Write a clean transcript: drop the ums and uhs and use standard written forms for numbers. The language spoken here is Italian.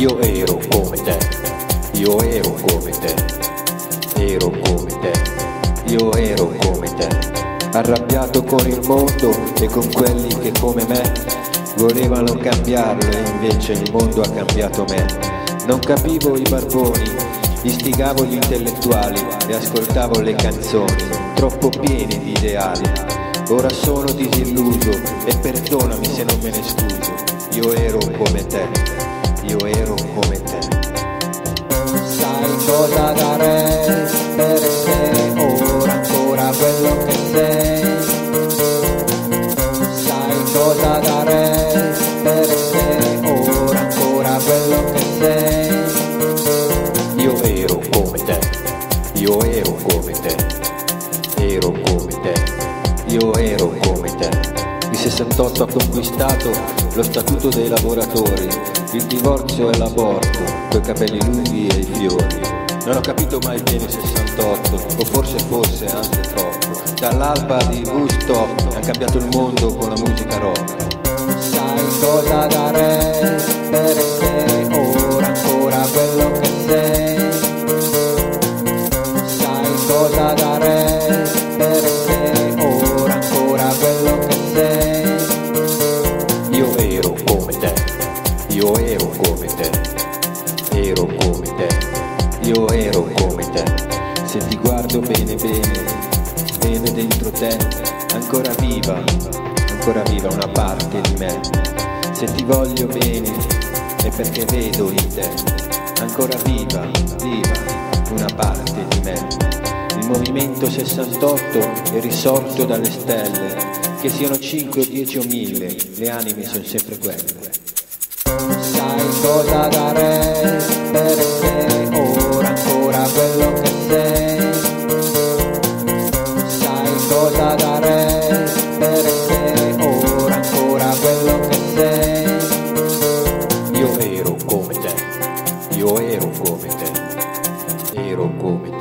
Io ero come te, io ero come te, ero come te, io ero come te, arrabbiato con il mondo e con quelli che come me volevano cambiarlo e invece il mondo ha cambiato me. Non capivo i barboni, istigavo gli intellettuali e ascoltavo le canzoni, troppo piene di ideali. Ora sono disilluso e perdonami se non me ne scuso. Io ero come te, io ero come te. Sai cosa darei per essere ora ancora quello che sei? Sai cosa darei per essere ora ancora quello che sei? Io ero come te, io ero come te, ero come te, io ero come te. Il 68 ha conquistato lo statuto dei lavoratori, il divorzio e l'aborto, coi capelli lunghi e i fiori. Non ho capito mai bene il 68, o forse anche troppo. Dall'alba di Woodstock hanno cambiato il mondo con la musica rock. Sai cosa darei per essere ora ancora quello che sei? Sai cosa darei per essere ora ancora quello che sei? Io ero come te, io ero come te, ero come te, io ero come te. Se ti guardo bene bene, vedo dentro te ancora viva una parte di me. Se ti voglio bene è perché vedo in te ancora viva una parte di me. Il movimento 68 è risorto dalle stelle, che siano 5 o 10 o 1000, le anime sono sempre quelle. Sai cosa darei per essere ora ancora quello che sei? Sai cosa darei per essere ora ancora quello che sei? Io ero come te, io ero come te, ero come te.